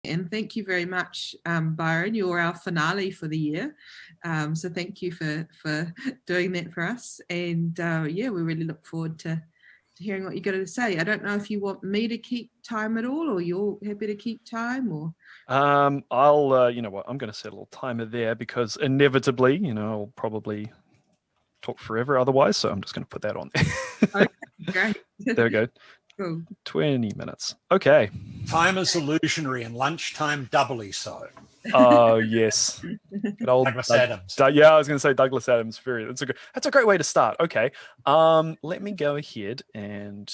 And thank you very much, Byron. You're our finale for the year. So thank you for doing that for us. And yeah, we really look forward to hearing what you're going to say. I don't know if you want me to keep time at all, or you're happy to keep time, or... I'll, you know what, I'm going to set a little timer there because inevitably, you know, I'll probably talk forever otherwise. So I'm just going to put that on there. Okay, great. There we go. Cool. 20 minutes. Okay. Time is illusionary and lunchtime doubly so. Oh, yes. Good old Douglas Adams. Yeah, I was going to say Douglas Adams. That's a great way to start. Okay. Let me go ahead and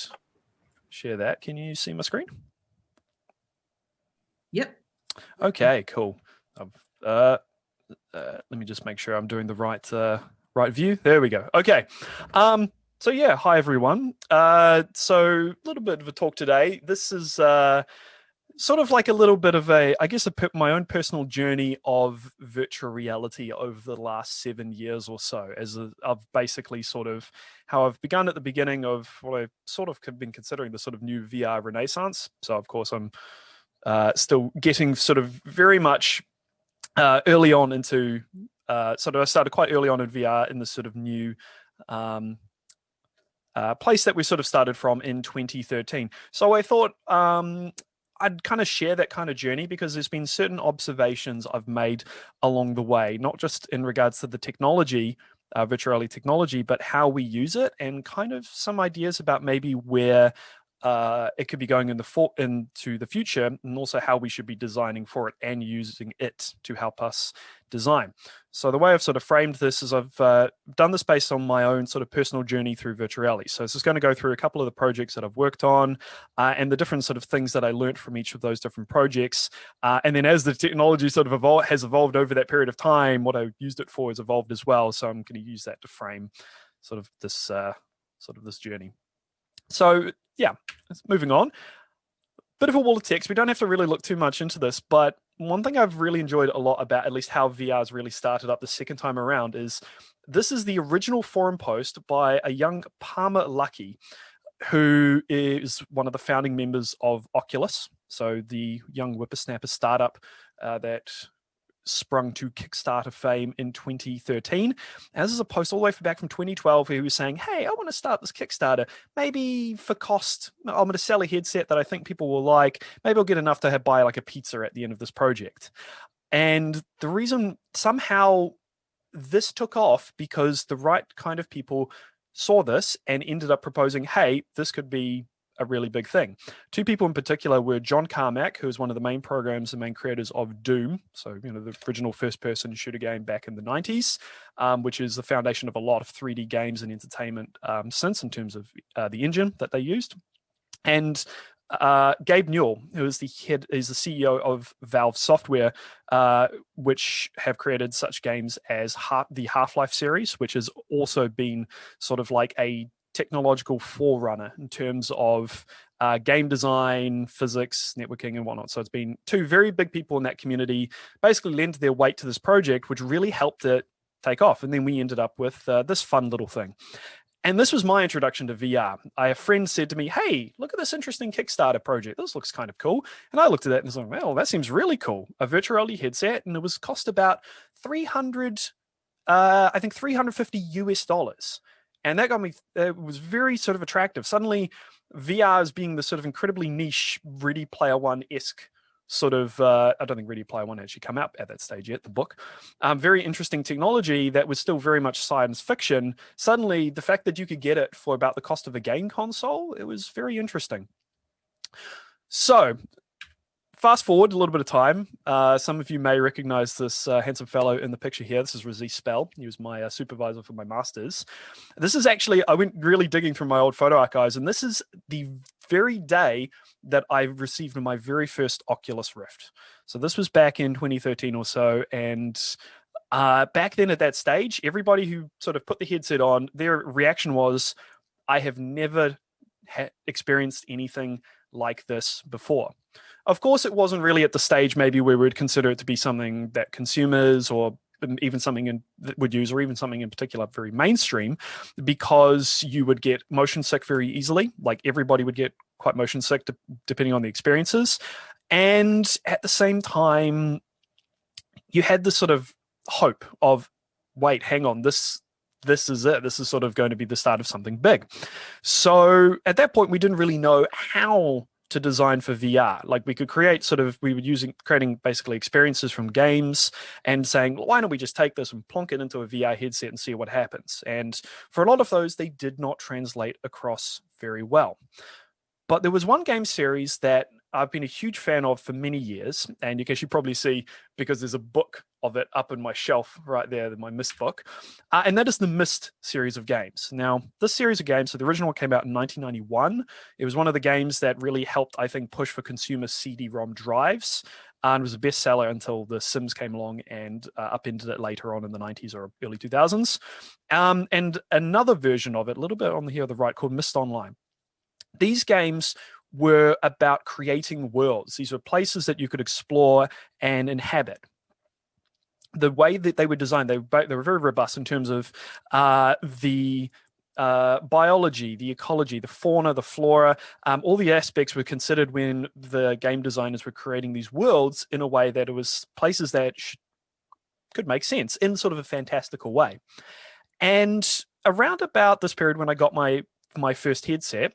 share that. Can you see my screen? Yep. Okay, cool. Let me just make sure I'm doing the right view. There we go. Okay. So yeah, hi everyone. So a little bit of a talk today. This is sort of like a little bit of my own personal journey of virtual reality over the last 7 years or so, as I've basically sort of how I've begun at the beginning of what I've sort of been considering the sort of new VR renaissance. So of course I'm still getting sort of very much early on into I started quite early on in VR in this sort of new place that we sort of started from in 2013. So I thought I'd kind of share that kind of journey because there's been certain observations I've made along the way, not just in regards to the technology, virtual reality technology, but how we use it and kind of some ideas about maybe where it could be going into the future, and also how we should be designing for it and using it to help us design. So the way I've sort of framed this is I've done this based on my own sort of personal journey through virtual reality. So this is going to go through a couple of the projects that I've worked on and the different sort of things that I learned from each of those different projects. And then as the technology sort of has evolved over that period of time, what I used it for has evolved as well. So I'm going to use that to frame sort of this journey. So yeah, moving on. Bit of a wall of text. We don't have to really look too much into this, but one thing I've really enjoyed a lot about at least how VR's really started up the second time around is this is the original forum post by a young Palmer Luckey, who is one of the founding members of Oculus. So the young whippersnapper startup that sprung to Kickstarter fame in 2013. And this is a post all the way back from 2012 where he was saying, hey, I want to start this Kickstarter. Maybe for cost, I'm going to sell a headset that I think people will like. Maybe I'll get enough to buy like a pizza at the end of this project. And the reason somehow this took off because the right kind of people saw this and ended up proposing, hey, this could be a really big thing. Two people in particular were John Carmack, who is one of the main programs and main creators of Doom. So, you know, the original first-person shooter game back in the 90s, which is the foundation of a lot of 3D games and entertainment since in terms of the engine that they used. And Gabe Newell, who is the CEO of Valve Software, which have created such games as the Half-Life series, which has also been sort of like a technological forerunner in terms of game design, physics, networking, and whatnot. So it's been two very big people in that community basically lent their weight to this project, which really helped it take off. And then we ended up with this fun little thing. And this was my introduction to VR. A friend said to me, hey, look at this interesting Kickstarter project. This looks kind of cool. And I looked at that and was like, well, that seems really cool. A virtual reality headset. And it was cost about $350 US. And that got me, it was very sort of attractive. Suddenly, VR as being the sort of incredibly niche Ready Player One-esque sort of, I don't think Ready Player One actually come out at that stage yet, the book. Very interesting technology that was still very much science fiction. Suddenly, the fact that you could get it for about the cost of a game console, it was very interesting. So, fast forward a little bit of time. Some of you may recognize this handsome fellow in the picture here. This is Raziz Spell. He was my supervisor for my master's. This is actually, I went really digging through my old photo archives, and this is the very day that I received my very first Oculus Rift. So this was back in 2013 or so, and back then at that stage, everybody who sort of put the headset on, their reaction was, I have never experienced anything like this before. Of course, it wasn't really at the stage maybe where we'd consider it to be something that consumers or even something that would use, or even something in particular very mainstream, because you would get motion sick very easily. Like everybody would get quite motion sick depending on the experiences. And at the same time, you had this sort of hope of, wait, hang on, this is it. This is sort of going to be the start of something big. So at that point, we didn't really know how to design for VR. Like we could create we were creating basically experiences from games and saying, why don't we just take this and plonk it into a VR headset and see what happens? And for a lot of those, they did not translate across very well. But there was one game series that I've been a huge fan of for many years, and you can actually probably see because there's a book of it up in my shelf right there, my Myst book, and that is the Myst series of games. Now, this series of games, so the original came out in 1991. It was one of the games that really helped, I think, push for consumer CD-ROM drives, and was a bestseller until The Sims came along and upended it later on in the 90s or early 2000s. And another version of it, a little bit on here on the right, called Myst Online. These games were about creating worlds. These were places that you could explore and inhabit. The way that they were designed, they were very robust in terms of the biology, the ecology, the fauna, the flora. All the aspects were considered when the game designers were creating these worlds in a way that it was places that could make sense in sort of a fantastical way. And around about this period when I got my first headset,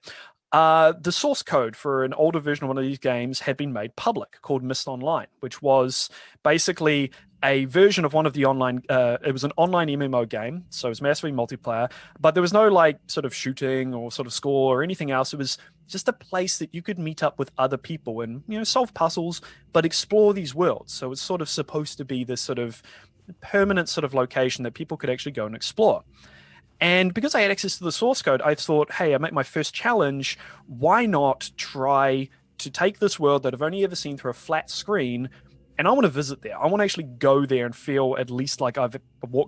the source code for an older version of one of these games had been made public, called Myst Online, which was basically a version of one of the online, it was an online MMO game, so it was massively multiplayer, but there was no like sort of shooting or sort of score or anything else. It was just a place that you could meet up with other people and, solve puzzles, but explore these worlds. So it's sort of supposed to be this sort of permanent sort of location that people could actually go and explore. And because I had access to the source code, I thought, hey, I make my first challenge. Why not try to take this world that I've only ever seen through a flat screen, and I want to visit there. I want to actually go there and feel at least like I've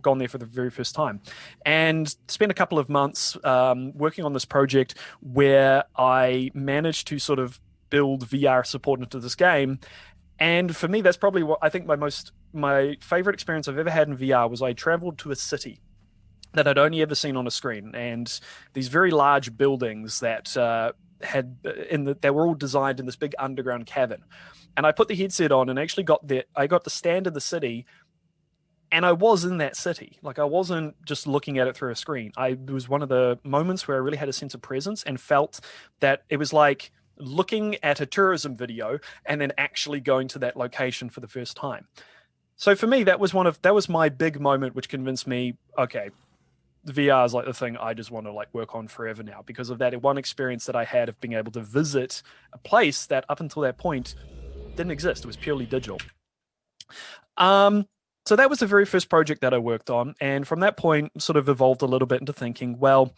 gone there for the very first time. And spent a couple of months working on this project where I managed to sort of build VR support into this game. And for me, that's probably what I think my favorite experience I've ever had in VR was I traveled to a city that I'd only ever seen on a screen, and these very large buildings that they were all designed in this big underground cavern. And I put the headset on and actually I got to stand in the city, and I was in that city. Like I wasn't just looking at it through a screen. It was one of the moments where I really had a sense of presence and felt that it was like looking at a tourism video and then actually going to that location for the first time. So for me, that was my big moment, which convinced me, okay, VR is like the thing I just want to like work on forever now, because of that one experience that I had of being able to visit a place that up until that point didn't exist. It was purely digital. So that was the very first project that I worked on. And from that point sort of evolved a little bit into thinking, well,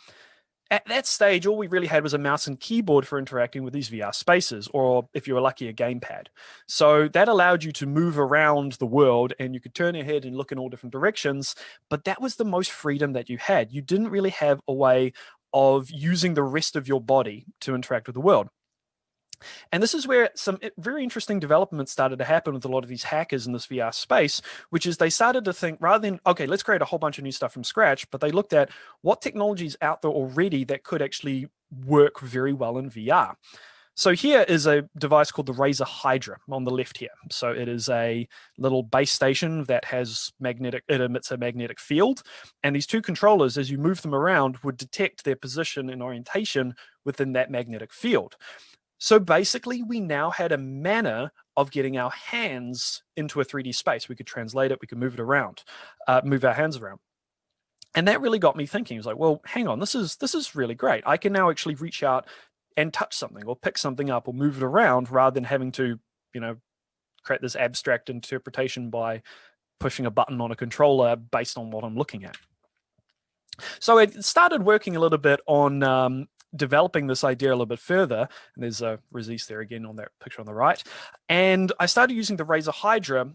at that stage, all we really had was a mouse and keyboard for interacting with these VR spaces, or if you were lucky, a gamepad. So that allowed you to move around the world and you could turn your head and look in all different directions. But that was the most freedom that you had. You didn't really have a way of using the rest of your body to interact with the world. And this is where some very interesting developments started to happen with a lot of these hackers in this VR space, which is they started to think, rather than, okay, let's create a whole bunch of new stuff from scratch, but they looked at what technologies out there already that could actually work very well in VR. So here is a device called the Razer Hydra on the left here. So it is a little base station that it emits a magnetic field. And these two controllers, as you move them around, would detect their position and orientation within that magnetic field. So basically, we now had a manner of getting our hands into a 3D space. We could translate it, we could move it around, move our hands around. And that really got me thinking. It was like, well, hang on, this is really great. I can now actually reach out and touch something or pick something up or move it around rather than having to, create this abstract interpretation by pushing a button on a controller based on what I'm looking at. So I started working a little bit on developing this idea a little bit further. And there's a Razer there again on that picture on the right. And I started using the Razer Hydra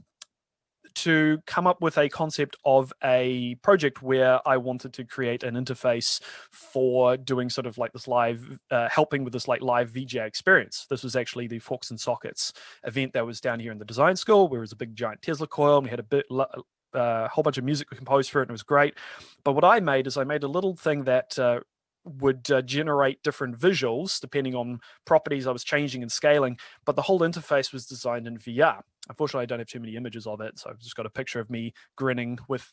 to come up with a concept of a project where I wanted to create an interface for doing sort of like this live, helping with this like live VJ experience. This was actually the Forks and Sockets event that was down here in the design school, where it was a big giant Tesla coil, and we had a whole bunch of music composed for it, and it was great. But what I made is I made a little thing that would generate different visuals depending on properties I was changing and scaling, but the whole interface was designed in VR. Unfortunately, I don't have too many images of it, so I've just got a picture of me grinning with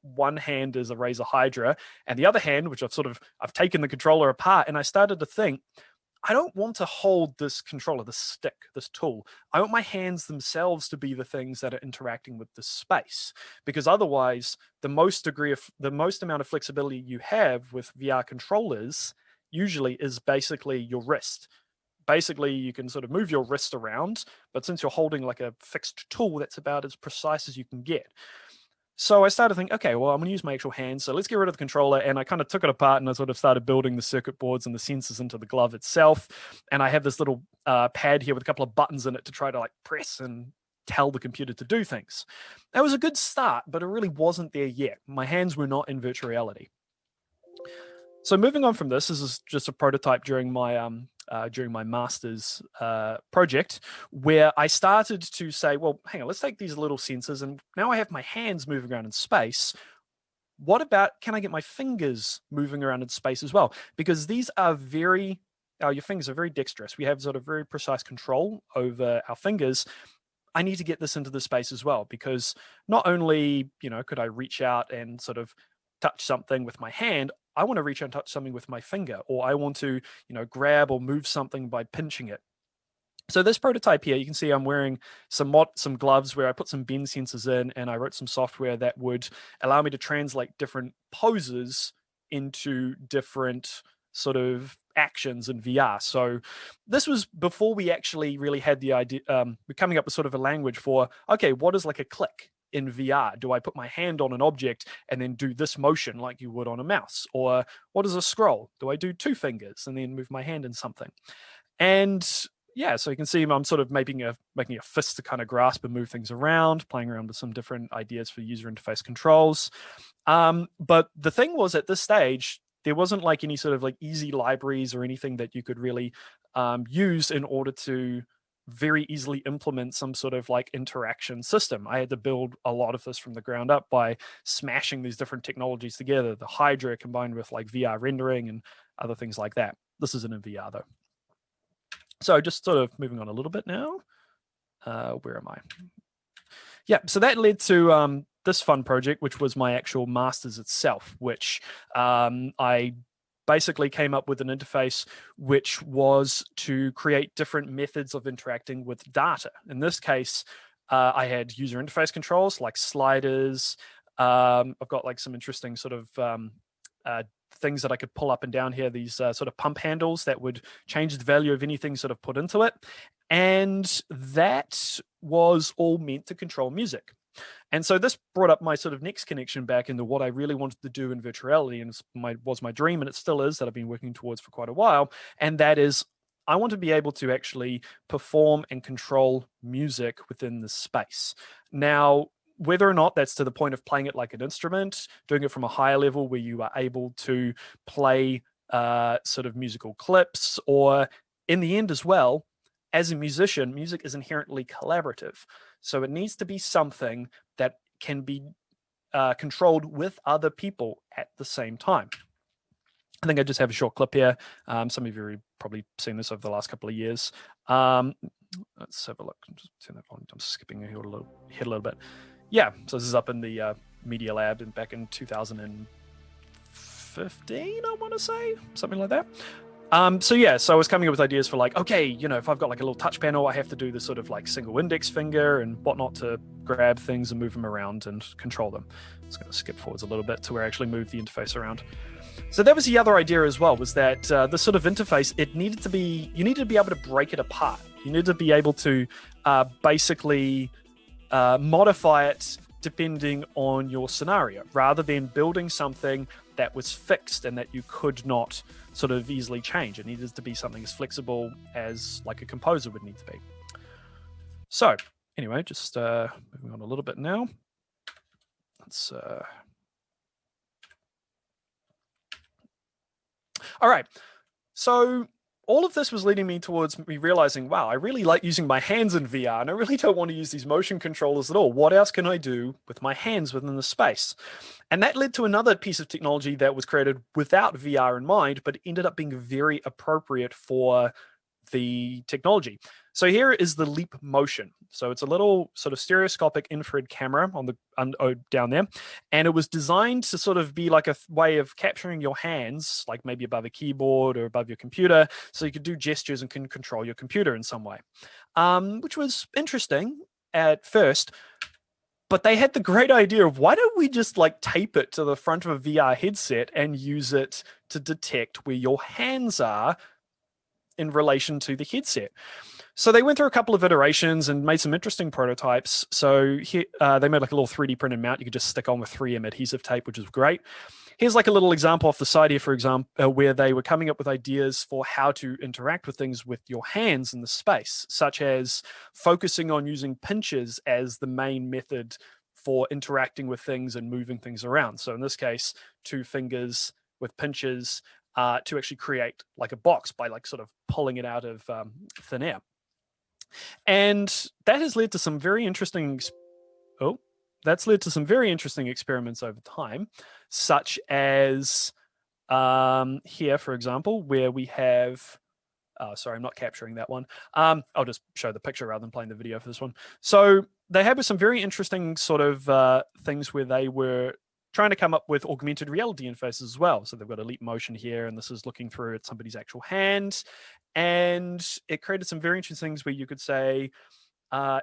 one hand is a Razer Hydra, and the other hand, which I've taken the controller apart, and I started to think, I don't want to hold this controller, this stick, this tool. I want my hands themselves to be the things that are interacting with the space, because otherwise, the most amount of flexibility you have with VR controllers usually is basically your wrist. Basically, you can sort of move your wrist around, but since you're holding like a fixed tool, that's about as precise as you can get. So I started thinking, okay, well, I'm going to use my actual hands. So let's get rid of the controller. And I kind of took it apart and I sort of started building the circuit boards and the sensors into the glove itself. And I have this little pad here with a couple of buttons in it to try to like press and tell the computer to do things. That was a good start, but it really wasn't there yet. My hands were not in virtual reality. So moving on from this is just a prototype during my master's project, where I started to say, well, hang on, let's take these little sensors, and now I have my hands moving around in space. What about, can I get my fingers moving around in space as well? Because these are your fingers are very dexterous. We have sort of very precise control over our fingers. I need to get this into the space as well, because not only, could I reach out and sort of touch something with my hand, I want to reach out and touch something with my finger, or I want to, grab or move something by pinching it. So this prototype here, you can see I'm wearing some gloves where I put some bend sensors in, and I wrote some software that would allow me to translate different poses into different sort of actions in VR. So this was before we actually really had the idea, we're coming up with sort of a language for, okay, what is like a click in VR? Do I put my hand on an object and then do this motion like you would on a mouse? Or what is a scroll? Do I do 2 fingers and then move my hand in something? And yeah, so you can see I'm sort of making a fist to kind of grasp and move things around, playing around with some different ideas for user interface controls. But the thing was, at this stage, there wasn't like any sort of like easy libraries or anything that you could really use in order to very easily implement some sort of like interaction system. I had to build a lot of this from the ground up by smashing these different technologies together, the Hydra combined with like VR rendering and other things like that. This isn't in VR though. So just sort of moving on a little bit now. Where am I? Yeah, so that led to this fun project, which was my actual master's itself, which I basically came up with an interface which was to create different methods of interacting with data. In this case, I had user interface controls like sliders. I've got like some interesting sort of things that I could pull up and down here, these sort of pump handles that would change the value of anything sort of put into it. And that was all meant to control music. And so this brought up my sort of next connection back into what I really wanted to do in virtual reality, and was my dream, and it still is, that I've been working towards for quite a while. And that is, I want to be able to actually perform and control music within the space. Now, whether or not that's to the point of playing it like an instrument, doing it from a higher level where you are able to play sort of musical clips, or in the end as well, as a musician, music is inherently collaborative. So it needs to be something that can be controlled with other people at the same time. I think I just have a short clip here. Some of you have probably seen this over the last couple of years. Let's have a look. Just turn that on. I'm skipping ahead a little bit. Yeah, so this is up in the Media Lab back in 2015, I want to say, something like that. So I was coming up with ideas for like, okay, if I've got like a little touch panel, I have to do this sort of like single index finger and whatnot to grab things and move them around and control them. I'm just going to skip forwards a little bit to where I actually move the interface around. So that was the other idea as well, was that this sort of interface, you needed to be able to break it apart. You needed to be able to basically modify it depending on your scenario, rather than building something that was fixed and that you could not sort of easily change. It needed to be something as flexible as like a composer would need to be. So anyway, just moving on a little bit now. Let's all right. So all of this was leading me towards me realizing, wow, I really like using my hands in VR, and I really don't want to use these motion controllers at all. What else can I do with my hands within the space? And that led to another piece of technology that was created without VR in mind, but ended up being very appropriate for the technology. So here is the Leap Motion. So it's a little sort of stereoscopic infrared camera on the down there, and it was designed to sort of be like a way of capturing your hands, like maybe above a keyboard or above your computer, so you could do gestures and can control your computer in some way, which was interesting at first. But they had the great idea of, why don't we just like tape it to the front of a VR headset and use it to detect where your hands are in relation to the headset. So they went through a couple of iterations and made some interesting prototypes. So here, they made like a little 3D printed mount you could just stick on with 3M adhesive tape, which is great. Here's like a little example off the side here, for example, where they were coming up with ideas for how to interact with things with your hands in the space, such as focusing on using pinches as the main method for interacting with things and moving things around. So in this case, 2 fingers with pinches to actually create like a box by like sort of pulling it out of thin air. And that has led to some very interesting experiments over time, such as here, for example, where we have sorry, I'm not capturing that one. I'll just show the picture rather than playing the video for this one. So they have some very interesting sort of things where they were trying to come up with augmented reality interfaces as well. So they've got a Leap Motion here, and this is looking through at somebody's actual hand. And it created some very interesting things where you could say,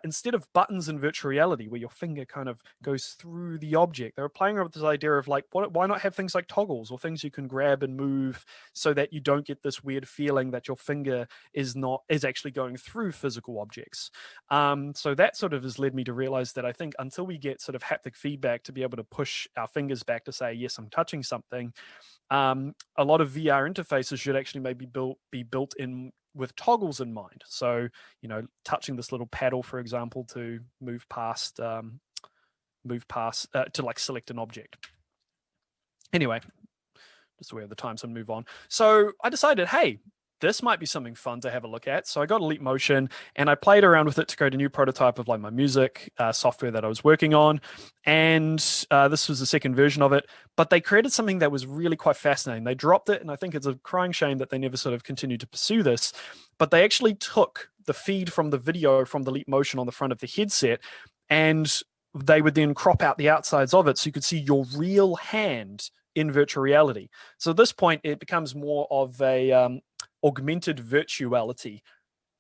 instead of buttons in virtual reality, where your finger kind of goes through the object, they were playing around with this idea of like, why not have things like toggles or things you can grab and move so that you don't get this weird feeling that your finger is actually going through physical objects. So that sort of has led me to realize that I think until we get sort of haptic feedback to be able to push our fingers back to say, yes, I'm touching something, a lot of VR interfaces should actually maybe be built in with toggles in mind. So, touching this little paddle, for example, to move past to like select an object. Anyway, just aware of the time, so move on. So I decided, hey, this might be something fun to have a look at. So I got a Leap Motion and I played around with it to create a new prototype of like my music software that I was working on. And this was the second version of it, but they created something that was really quite fascinating. They dropped it, and I think it's a crying shame that they never sort of continued to pursue this, but they actually took the feed from the video from the Leap Motion on the front of the headset, and they would then crop out the outsides of it so you could see your real hand in virtual reality. So at this point, it becomes more of a augmented virtuality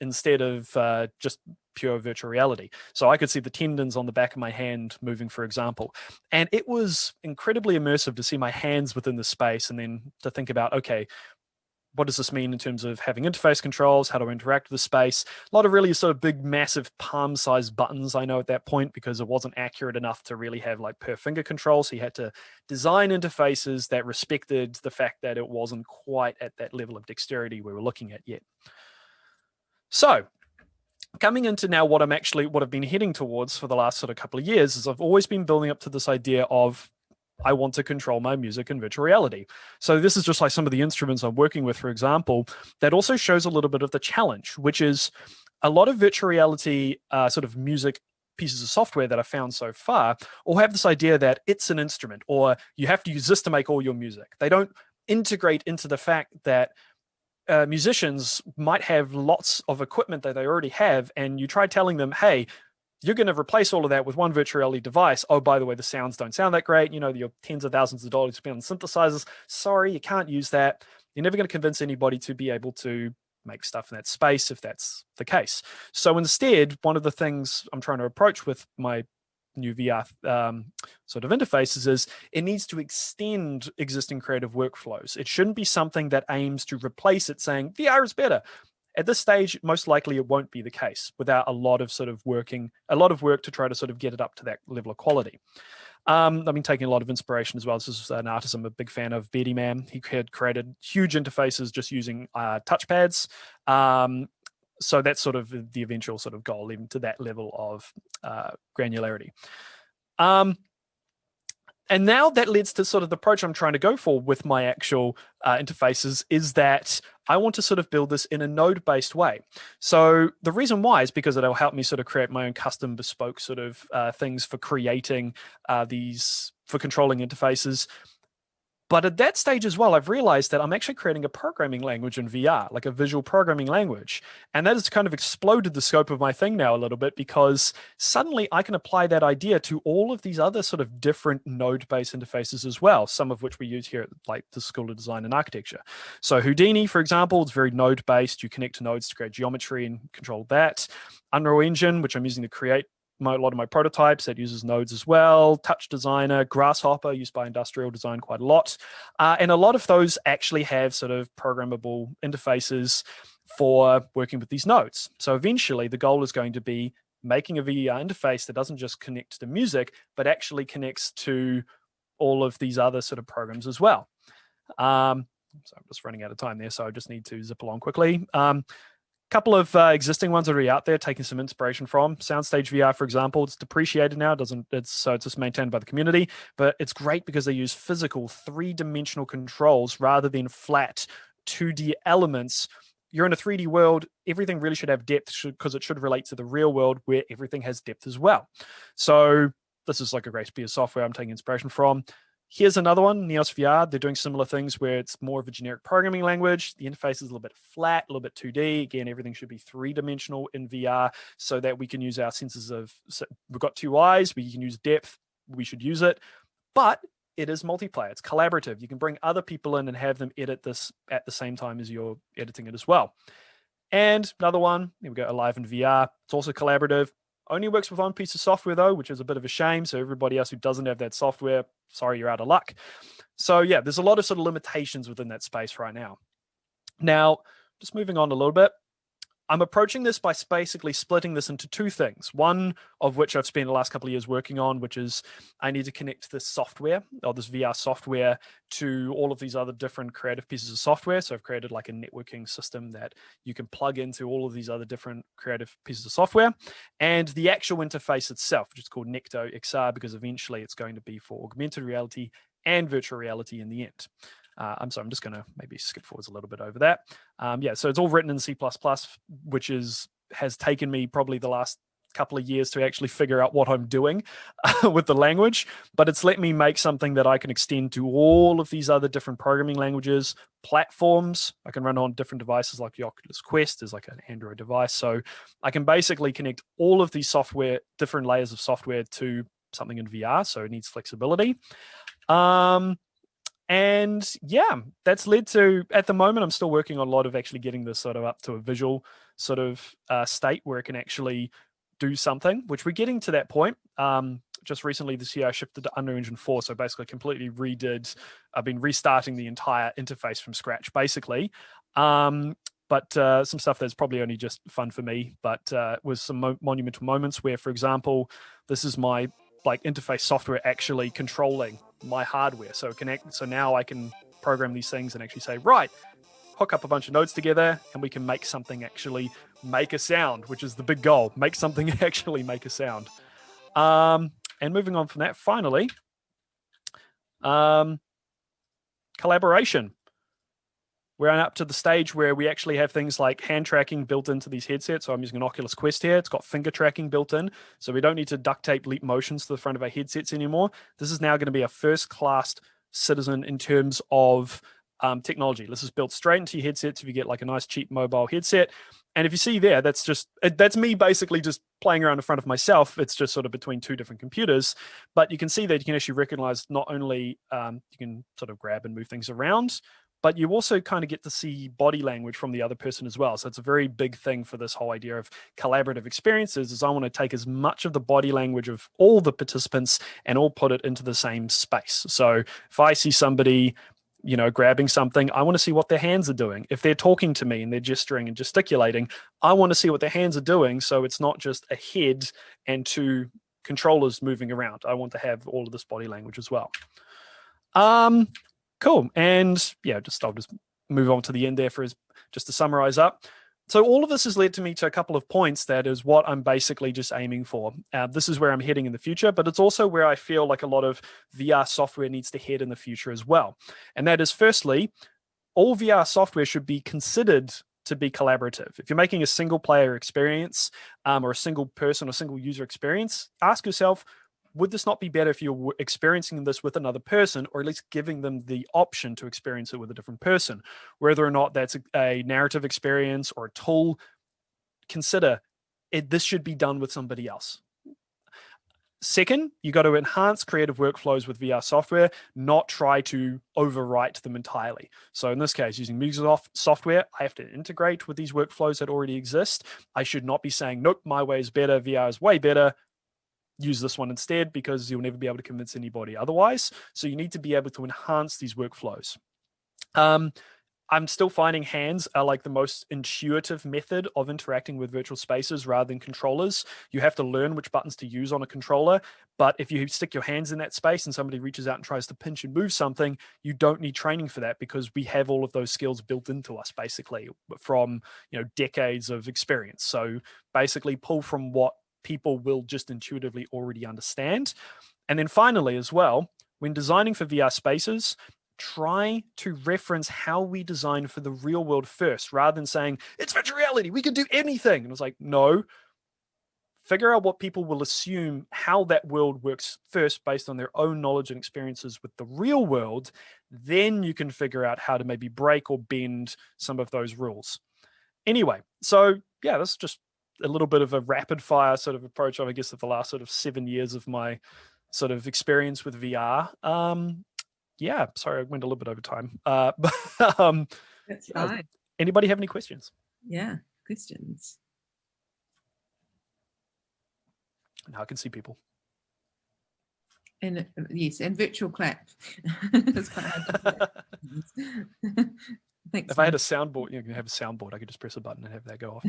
instead of just pure virtual reality. So I could see the tendons on the back of my hand moving, for example. And it was incredibly immersive to see my hands within the space and then to think about, okay, what does this mean in terms of having interface controls? How do I interact with the space? A lot of really sort of big, massive palm-sized buttons, I know at that point, because it wasn't accurate enough to really have like per finger control. So you had to design interfaces that respected the fact that it wasn't quite at that level of dexterity we were looking at yet. So coming into now what I've been heading towards for the last sort of couple of years is I've always been building up to this idea of I want to control my music in virtual reality. So this is just like some of the instruments I'm working with, for example, that also shows a little bit of the challenge, which is a lot of virtual reality sort of music pieces of software that I've found so far all have this idea that it's an instrument or you have to use this to make all your music. They don't integrate into the fact that musicians might have lots of equipment that they already have, and you try telling them, hey, you're going to replace all of that with one virtual reality device. Oh, by the way, the sounds don't sound that great. Your tens of thousands of dollars spent on synthesizers. Sorry, you can't use that. You're never going to convince anybody to be able to make stuff in that space if that's the case. So instead, one of the things I'm trying to approach with my new VR sort of interfaces is it needs to extend existing creative workflows. It shouldn't be something that aims to replace it saying VR is better. At this stage, most likely it won't be the case without a lot of work to try to sort of get it up to that level of quality. I've been taking a lot of inspiration as well. This is an artist I'm a big fan of, Beardy Man. He had created huge interfaces just using touchpads. So that's sort of the eventual sort of goal, even to that level of granularity. And now that leads to sort of the approach I'm trying to go for with my actual interfaces is that I want to sort of build this in a node-based way. So the reason why is because it'll help me sort of create my own custom bespoke sort of things for creating for controlling interfaces. But at that stage as well, I've realized that I'm actually creating a programming language in VR, like a visual programming language. And that has kind of exploded the scope of my thing now a little bit, because suddenly I can apply that idea to all of these other sort of different node-based interfaces as well, some of which we use here at like the School of Design and Architecture. So Houdini, for example, is very node-based. You connect to nodes to create geometry and control that. Unreal Engine, which I'm using to create a lot of my prototypes, that uses nodes as well. Touch Designer, Grasshopper, used by industrial design quite a lot. And a lot of those actually have sort of programmable interfaces for working with these nodes. So eventually the goal is going to be making a VR interface that doesn't just connect to music, but actually connects to all of these other sort of programs as well. So I'm just running out of time there, so I just need to zip along quickly. Couple of existing ones that are out there, taking some inspiration from Soundstage VR, for example. It's depreciated now. It's just maintained by the community, but it's great because they use physical 3-dimensional controls rather than flat 2D elements. You're in a 3D world. Everything really should have depth because it should relate to the real world where everything has depth as well. So this is like a great piece of software I'm taking inspiration from. Here's another one, Neosvr. They're doing similar things where it's more of a generic programming language. The interface is a little bit flat, a little bit 2D. Again, everything should be 3-dimensional in VR so that we can use our senses of, so we've got 2 eyes, we can use depth, we should use it. But it is multiplayer, it's collaborative. You can bring other people in and have them edit this at the same time as you're editing it as well. And another one, here we go, Alive in VR. It's also collaborative. Only works with one piece of software though, which is a bit of a shame. So everybody else who doesn't have that software, sorry, you're out of luck. So yeah, there's a lot of sort of limitations within that space right now. Now, just moving on a little bit, I'm approaching this by basically splitting this into 2 things. One of which I've spent the last couple of years working on, which is I need to connect this software or this VR software to all of these other different creative pieces of software. So I've created like a networking system that you can plug into all of these other different creative pieces of software. And the actual interface itself, which is called Necto XR, because eventually it's going to be for augmented reality and virtual reality in the end. I'm sorry, I'm just going to maybe skip forwards a little bit over that. Yeah, so it's all written in C++, which has taken me probably the last couple of years to actually figure out what I'm doing with the language, but it's let me make something that I can extend to all of these other different programming languages, platforms. I can run on different devices like the Oculus Quest is like an Android device. So I can basically connect all of these software, different layers of software to something in VR. So it needs flexibility. And yeah, that's led to, at the moment, I'm still working on a lot of actually getting this sort of up to a visual sort of state where it can actually do something, which we're getting to that point. Just recently this year, I shifted to Unreal Engine 4. So basically completely I've been restarting the entire interface from scratch, basically. But some stuff that's probably only just fun for me, but was some monumental moments where, for example, this is my like interface software actually controlling my hardware. So now I can program these things and actually say, right, hook up a bunch of nodes together and we can make something actually make a sound, which is the big goal, make something actually make a sound. And moving on from that, finally, collaboration. We're up to the stage where we actually have things like hand tracking built into these headsets. So I'm using an Oculus Quest here. It's got finger tracking built in. So we don't need to duct tape leap motions to the front of our headsets anymore. This is now going to be a first-class citizen in terms of technology. This is built straight into your headsets if you get like a nice cheap mobile headset. And if you see there, that's me basically just playing around in front of myself. It's just sort of between 2 different computers. But you can see that you can actually recognize not only you can sort of grab and move things around, but you also kind of get to see body language from the other person as well. So it's a very big thing for this whole idea of collaborative experiences is I want to take as much of the body language of all the participants and all put it into the same space. So if I see somebody, grabbing something, I want to see what their hands are doing. If they're talking to me and they're gesturing and gesticulating, I want to see what their hands are doing. So it's not just a head and 2 controllers moving around. I want to have all of this body language as well. Cool. And yeah, I'll just move on to the end there just to summarize up. So all of this has led to me to a couple of points that is what I'm basically just aiming for. This is where I'm heading in the future, but it's also where I feel like a lot of VR software needs to head in the future as well. And that is, firstly, all VR software should be considered to be collaborative. If you're making a single player experience or a single person or single user experience, ask yourself, would this not be better if you're experiencing this with another person, or at least giving them the option to experience it with a different person? Whether or not that's a narrative experience or a tool, consider it. This should be done with somebody else. Second, you got to enhance creative workflows with VR software, not try to overwrite them entirely. So in this case, using Microsoft software, I have to integrate with these workflows that already exist. I should not be saying, nope, my way is better, VR is way better, use this one instead, because you'll never be able to convince anybody otherwise. So you need to be able to enhance these workflows. I'm still finding hands are like the most intuitive method of interacting with virtual spaces rather than controllers. You have to learn which buttons to use on a controller, but if you stick your hands in that space and somebody reaches out and tries to pinch and move something, you don't need training for that, because we have all of those skills built into us basically from decades of experience. So basically pull from what people will just intuitively already understand. And then finally as well, when designing for VR spaces, try to reference how we design for the real world first, rather than saying, it's virtual reality, we can do anything. And it's like, no, figure out what people will assume how that world works first based on their own knowledge and experiences with the real world. Then you can figure out how to maybe break or bend some of those rules. Anyway, so yeah, that's just a little bit of a rapid fire sort of approach of, I guess, of the last sort of 7 years of my sort of experience with VR. Yeah, sorry, I went a little bit over time. But That's fine. Anybody have any questions? Yeah, questions. Now I can see people. And yes, and virtual clap. It's quite hard to Thanks. If I had a soundboard, you can have a soundboard, I could just press a button and have that go off.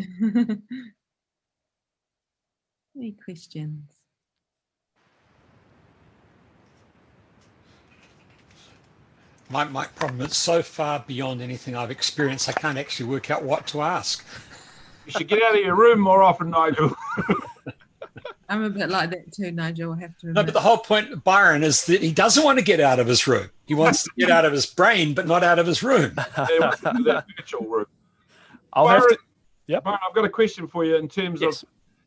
Any questions? My problem is so far beyond anything I've experienced, I can't actually work out what to ask. You should get out of your room more often, Nigel. I'm a bit like that too, Nigel. I have to admit. No, but the whole point of Byron is that he doesn't want to get out of his room. He wants to get out of his brain, but not out of his room. That virtual room. Byron, Byron, I've got a question for you in terms of,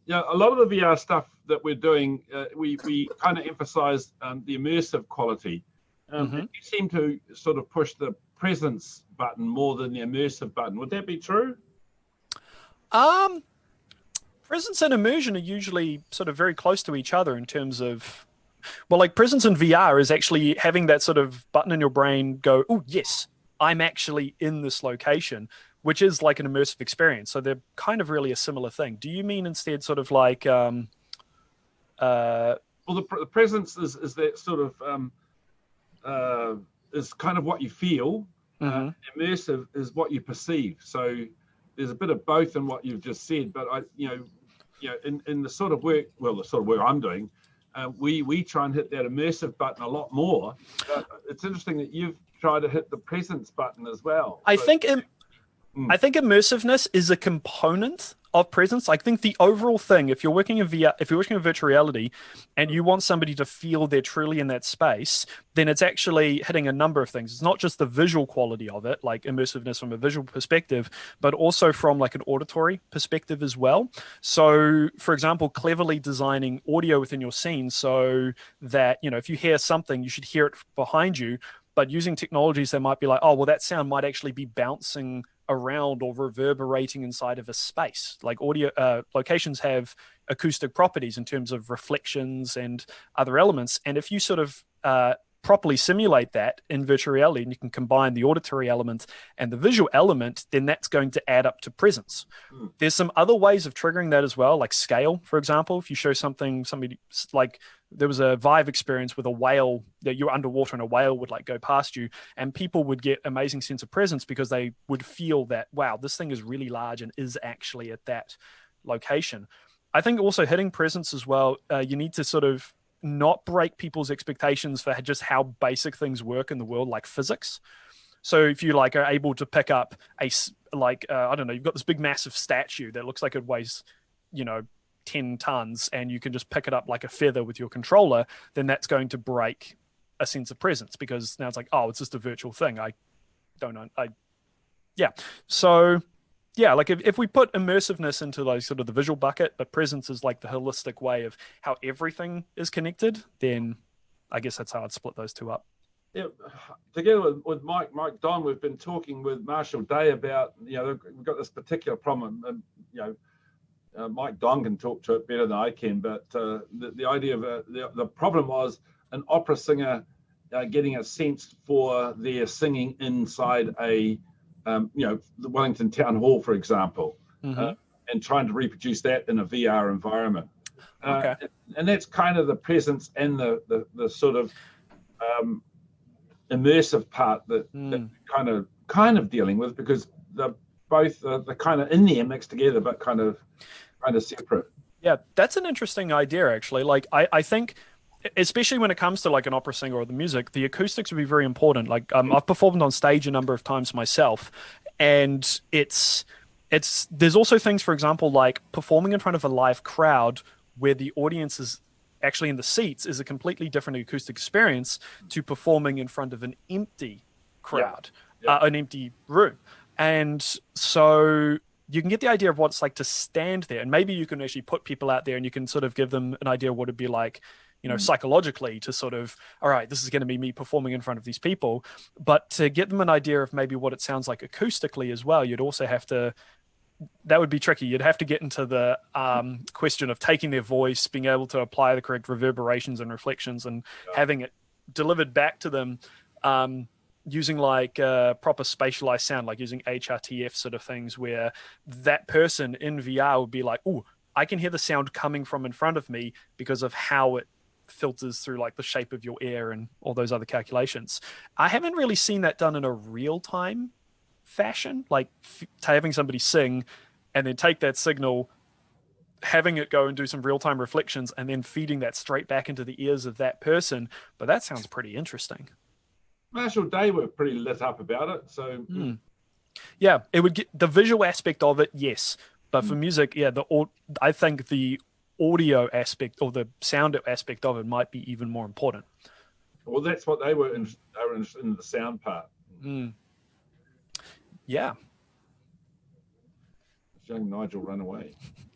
a lot of the VR stuff that we're doing, we kind of emphasize the immersive quality. You seem to sort of push the presence button more than the immersive button. Would that be true? Presence and immersion are usually sort of very close to each other in terms of, well, like presence in VR is actually having that sort of button in your brain go, oh, yes, I'm actually in this location, which is like an immersive experience. So they're kind of really a similar thing. Do you mean instead sort of like... well, the presence is that sort of... is kind of what you feel. Immersive is what you perceive. So there's a bit of both in what you've just said. But in the sort of work, the sort of work I'm doing, we try and hit that immersive button a lot more. But it's interesting that you've tried to hit the presence button as well. I think immersiveness is a component of presence. I think the overall thing, if you're working in VR, if you're working in virtual reality and you want somebody to feel they're truly in that space, then it's actually hitting a number of things. It's not just the visual quality of it, like immersiveness from a visual perspective, but also from like an auditory perspective as well. So for example, cleverly designing audio within your scene so that, if you hear something, you should hear it behind you, but using technologies that might be like, oh, well, that sound might actually be bouncing around or reverberating inside of a space. Like audio locations have acoustic properties in terms of reflections and other elements. And if you sort of properly simulate that in virtual reality, and you can combine the auditory element and the visual element, then that's going to add up to presence. There's some other ways of triggering that as well, like scale, for example. If you show somebody like there was a Vive experience with a whale that you're underwater and a whale would like go past you, and people would get amazing sense of presence because they would feel that, wow, this thing is really large and is actually at that location. I think also hitting presence as well, you need to sort of not break people's expectations for just how basic things work in the world, like physics. So if you like are able to pick up I don't know, you've got this big massive statue that looks like it weighs, 10 tons, and you can just pick it up like a feather with your controller, then that's going to break a sense of presence, because now it's like, oh, it's just a virtual thing. So yeah, like if we put immersiveness into like sort of the visual bucket, but presence is like the holistic way of how everything is connected, then I guess that's how I'd split those two up. Yeah, together with Mike Don, we've been talking with Marshall Day about, we've got this particular problem, and Mike Don can talk to it better than I can, but the idea of the problem was an opera singer getting a sense for their singing inside the Wellington Town Hall, for example, and trying to reproduce that in a VR environment. Okay. And that's kind of the presence and the sort of immersive part that kind of dealing with, because they're both the kind of in there mixed together, but kind of separate. Yeah, that's an interesting idea, actually. Like, I think, especially when it comes to like an opera singer or the music, the acoustics would be very important. Like, I've performed on stage a number of times myself, and there's also things, for example, like performing in front of a live crowd where the audience is actually in the seats is a completely different acoustic experience to performing in front of an empty crowd, an empty room. And so you can get the idea of what it's like to stand there, and maybe you can actually put people out there and you can sort of give them an idea of what it'd be like, psychologically, to sort of, all right, this is going to be me performing in front of these people. But to get them an idea of maybe what it sounds like acoustically as well, you'd also have to, that would be tricky. You'd have to get into the question of taking their voice, being able to apply the correct reverberations and reflections, and having it delivered back to them using like proper spatialized sound, like using HRTF sort of things, where that person in VR would be like, oh, I can hear the sound coming from in front of me because of how it filters through like the shape of your ear and all those other calculations. I haven't really seen that done in a real-time fashion, like having somebody sing and then take that signal, having it go and do some real-time reflections, and then feeding that straight back into the ears of that person. But that sounds pretty interesting. Marshall Day were pretty lit up about it, so yeah, it would get the visual aspect of it, yes, but for music, I think the audio aspect or the sound aspect of it might be even more important. Well, that's what they were interested in, the sound part. Yeah. Young Nigel run away.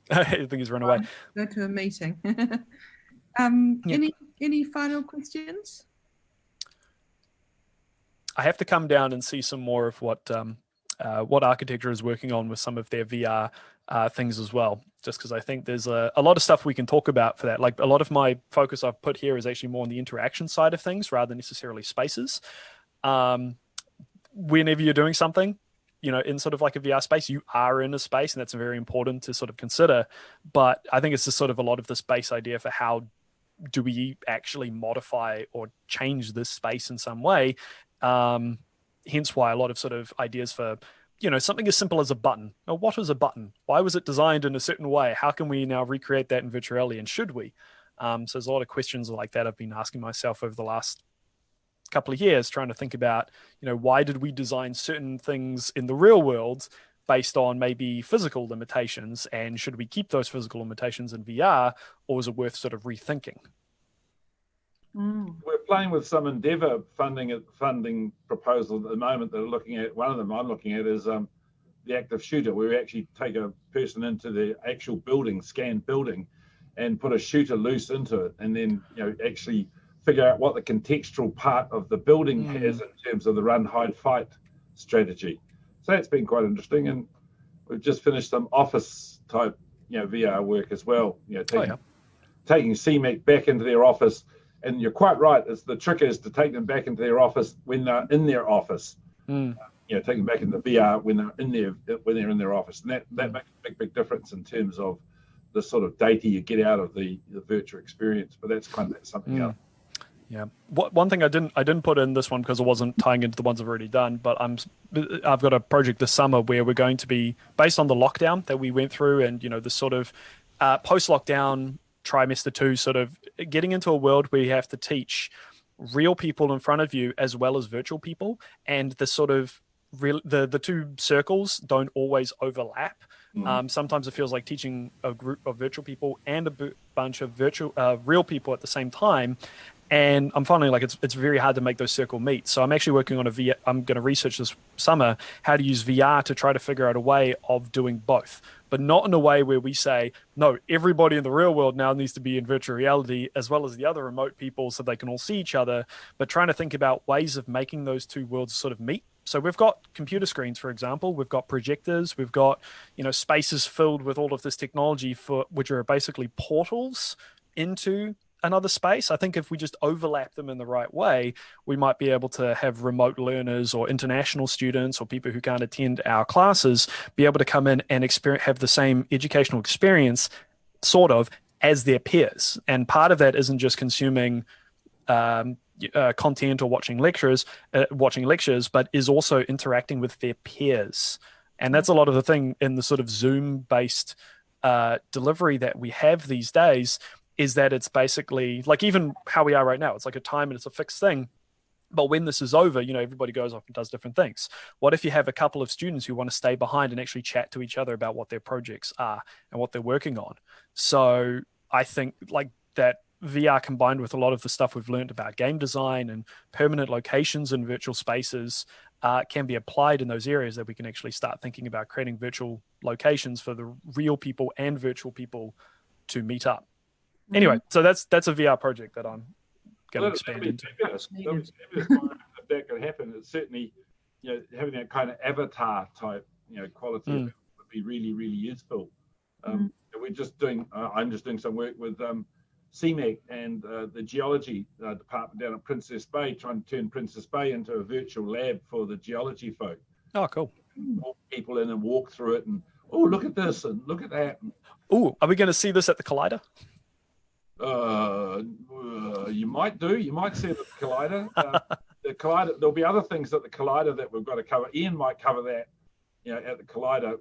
I think he's run away. Go to a meeting. Any final questions? I have to come down and see some more of what Architecture is working on with some of their VR things as well, just because I think there's a lot of stuff we can talk about for that. Like, a lot of my focus I've put here is actually more on the interaction side of things rather than necessarily spaces. Whenever you're doing something, in sort of like a VR space, you are in a space, and that's very important to sort of consider. But I think it's just sort of a lot of this base idea for how do we actually modify or change this space in some way. Hence why a lot of sort of ideas for, something as simple as a button. Now, what is a button? Why was it designed in a certain way? How can we now recreate that in virtual reality, and should we? So there's a lot of questions like that I've been asking myself over the last couple of years, trying to think about, why did we design certain things in the real world based on maybe physical limitations, and should we keep those physical limitations in VR, or is it worth sort of rethinking? We're playing with some Endeavour funding proposals at the moment that are looking at, one of them I'm looking at is the active shooter, where we actually take a person into the actual building, scanned building, and put a shooter loose into it, and then actually figure out what the contextual part of the building has in terms of the run, hide, fight strategy. So that's been quite interesting, and we've just finished some office type VR work as well. Taking CMAC back into their office. And you're quite right. The trick is to take them back into their office when they're in their office. Take them back into VR when they're in their office, and that makes a big difference in terms of the sort of data you get out of the virtual experience. But that's something else. Yeah. One thing I didn't put in this one because it wasn't tying into the ones I've already done, but I've got a project this summer where we're going to be based on the lockdown that we went through, and the sort of post-lockdown trimester 2, sort of getting into a world where you have to teach real people in front of you as well as virtual people, and the sort of the two circles don't always overlap. Sometimes it feels like teaching a group of virtual people and a bunch of real people at the same time. And I'm finding like it's very hard to make those circle meet. So I'm actually working on I'm going to research this summer how to use VR to try to figure out a way of doing both, but not in a way where we say, no, everybody in the real world now needs to be in virtual reality as well as the other remote people so they can all see each other, but trying to think about ways of making those two worlds sort of meet. So we've got computer screens, for example, we've got projectors, we've got, spaces filled with all of this technology which are basically portals into another space. I think if we just overlap them in the right way, we might be able to have remote learners or international students or people who can't attend our classes be able to come in and have the same educational experience sort of as their peers. And part of that isn't just consuming content or watching lectures, but is also interacting with their peers. And that's a lot of the thing in the sort of Zoom-based delivery that we have these days, is that it's basically like even how we are right now. It's like a time and it's a fixed thing. But when this is over, everybody goes off and does different things. What if you have a couple of students who want to stay behind and actually chat to each other about what their projects are and what they're working on? So I think like that VR combined with a lot of the stuff we've learned about game design and permanent locations in virtual spaces can be applied in those areas that we can actually start thinking about creating virtual locations for the real people and virtual people to meet up. Anyway, so that's a VR project that I'm going to expand into. If that could happen, it's certainly, having that kind of avatar type, quality would be really, really useful. We're just I'm just doing some work with CMEC and the geology department down at Princess Bay, trying to turn Princess Bay into a virtual lab for the geology folk. Oh, cool. Walk people in and walk through it and, look at this and look at that. Oh, are we going to see this at the Collider? You might see it at the Collider. The Collider, there'll be other things at the Collider that we've got to cover. Ian might cover that, at the Collider,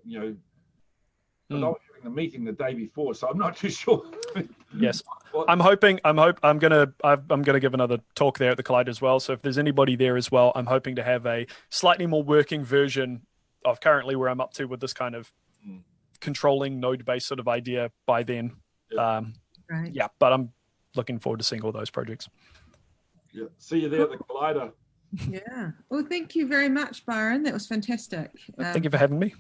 but I was having the meeting the day before, so I'm not too sure. Yes, I'm gonna give another talk there at the Collider as well. So if there's anybody there as well, I'm hoping to have a slightly more working version of currently where I'm up to with this kind of controlling node-based sort of idea by then. Right. Yeah, but I'm looking forward to seeing all those projects. Yeah, see you there at the Collider. Yeah. Well, thank you very much, Byron. That was fantastic. Thank you for having me.